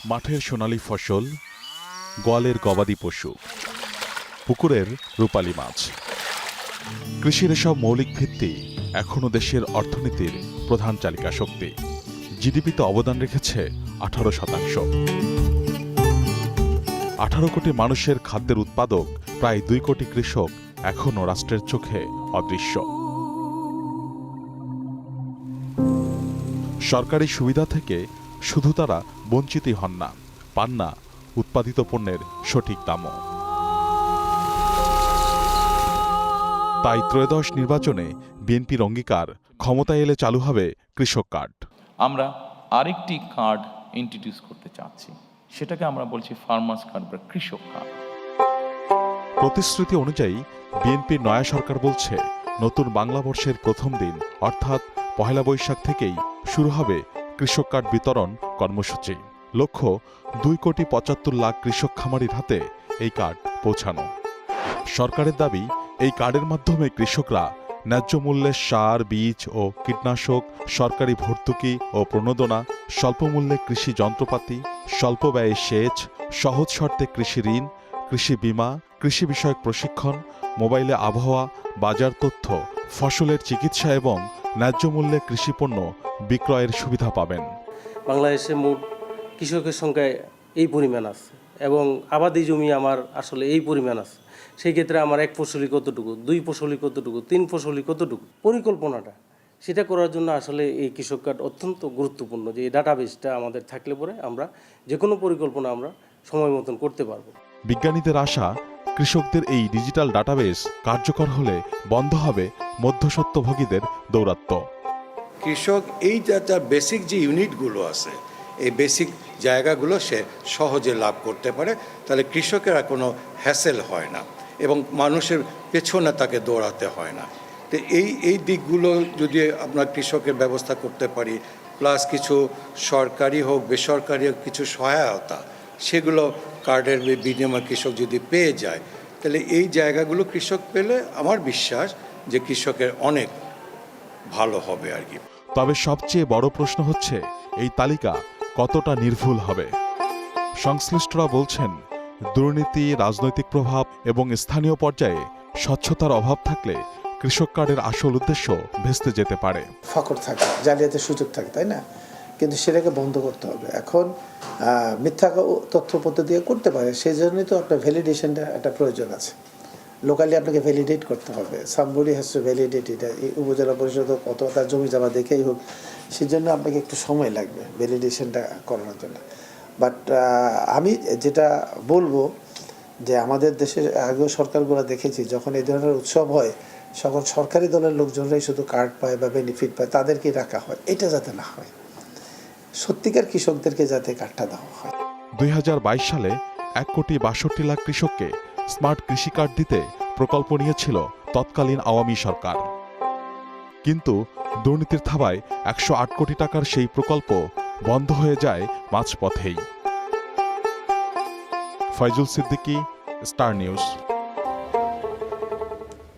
মাঠের সোনালী ফসল, গোয়ালের গবাদি পশু, পুকুরের রূপালী মাছ। কৃষির এসব মৌলিক ভিত্তি এখনও দেশের অর্থনীতির প্রধান চালিকা শক্তি। জিডিপিতে অবদান রেখেছে 18%। 18 কোটি মানুষের খাদ্যের উৎপাদক প্রায় 2 কোটি কৃষক এখনও রাষ্ট্রের চোখে অদৃশ্য। সরকারি সুবিধা থেকে শুধু তারা বঞ্চিতই হন না, পান না উৎপাদিত পণ্যের সঠিক দামও। তাই ত্রয়োদশ নির্বাচনে বিএনপির অঙ্গীকার, ক্ষমতায় এলে চালু হবে কৃষক কার্ড। আমরা আরেকটি কার্ড ইন্ট্রোডিউস করতে চাচ্ছি, সেটাকে আমরা বলছি ফার্মার্স কার্ড বা কৃষক কার্ড। প্রতিশ্রুতি অনুযায়ী বিএনপির নয়া সরকার বলছে, নতুন বাংলা বর্ষের প্রথম দিন অর্থাৎ পহেলা বৈশাখ থেকেই শুরু হবে কৃষক কার্ড বিতরণ কর্মসূচি। লক্ষ্য 2,75,00,000 কৃষক খামারির হাতে এই কার্ড পৌঁছানো। সরকারের দাবি, এই কার্ডের মাধ্যমে কৃষকরা ন্যায্য মূল্যে সার, বীজ ও কীটনাশক, সরকারি ভর্তুকি ও প্রণোদনা, স্বল্প মূল্যে কৃষি যন্ত্রপাতি, স্বল্প ব্যয়ে সেচ, সহজ শর্তে কৃষি ঋণ, কৃষি বীমা, কৃষি বিষয়ক প্রশিক্ষণ, মোবাইলে আবহাওয়া, বাজার তথ্য, ফসলের চিকিৎসা এবং ন্যায্য মূল্যে কৃষিপণ্য বিক্রয়ের সুবিধা পাবেন। বাংলাদেশে মোট কৃষকের সংখ্যা এই পরিমাণ আছে এবং আবাদি জমি আমার আসলে এই পরিমাণ আছে। সেই ক্ষেত্রে আমার 1 ফসলি কতটুকু, 2 ফসলি কতটুকু, 3 ফসলি কতটুকু, পরিকল্পনাটা সেটা করার জন্য আসলে এই কৃষক কার্ড অত্যন্ত গুরুত্বপূর্ণ। যে এই ডাটাবেসটা আমাদের থাকলে পরে আমরা যে কোনো পরিকল্পনা আমরা সময় মতন করতে পারবো। বিজ্ঞানীদের আশা, কৃষকদের এই ডিজিটাল ডাটাবেস কার্যকর হলে বন্ধ হবে মধ্যস্বত্বভোগীদের দৌরাত্ম্য। কৃষক এই তার বেসিক যে ইউনিটগুলো আছে, এই বেসিক জায়গাগুলো সে সহজে লাভ করতে পারে, তাহলে কৃষকের আর কোনো হ্যাসেল হয় না এবং মানুষের পেছনে তাকে দৌড়াতে হয় না। তো এই দিকগুলো যদি আমরা কৃষকের ব্যবস্থা করতে পারি, প্লাস কিছু সরকারি হোক বেসরকারি হোক কিছু সহায়তা, সেগুলো কার্ডের বিনিময়ে কৃষক যদি পেয়ে যায়, তাহলে এই জায়গাগুলো কৃষক পেলে আমার বিশ্বাস যে কৃষকের অনেক ভালো হবে আর কি। তবে সবচেয়ে বড় প্রশ্ন হচ্ছে, এই তালিকা কতটা নির্ভুল হবে। সংশ্লিষ্টরা বলছেন, দুর্নীতি, রাজনৈতিক প্রভাব এবং স্থানীয় পর্যায়ে স্বচ্ছতার অভাব থাকলে কৃষক কার্ডের আসল উদ্দেশ্য ভেস্তে যেতে পারে। ফাঁকর থাকে, জালিয়াতির সুযোগ থাকে, তাই না? কিন্তু সেটাকে বন্ধ করতে হবে। এখন মিথ্যা তথ্যপত্র দিয়ে করতে পারে, সেই জন্যই তো আপনার ভ্যালিডেশনটা একটা প্রয়োজন আছে। লোকালি আপনাকে ভ্যালিডেট করতে হবে, সামবডি হ্যাজ টু ভ্যালিডেট এটা। এই উপজেলা পরিষদ হোক অথবা তার জমি জমা দেখেই হোক, সেই জন্য আপনাকে একটু সময় লাগবে ভ্যালিডেশনটা করানোর জন্য। বাট আমি যেটা বলবো যে আমাদের দেশের আগেও সরকারগুলো দেখেছি, যখন এই ধরনের উৎসব হয় তখন সরকারি দলের লোকজনরাই শুধু কার্ড পায় বা বেনিফিট পায়, তাদেরকে রাখা হয়। এটা যাতে না হয়, সত্যিকার কৃষকদেরকে যাতে কার্ডটা দেওয়া হয়। 2022 সালে 1,62,00,000 কৃষককে স্মার্ট কৃষি কার্ড দিতে প্রকল্প নিয়েছিল তৎকালীন আওয়ামী সরকার। কিন্তু দুর্নীতির থাবায় 108 কোটি টাকার সেই প্রকল্প বন্ধ হয়ে যায় মাঝপথেই। Faizul Siddiqui, Star news.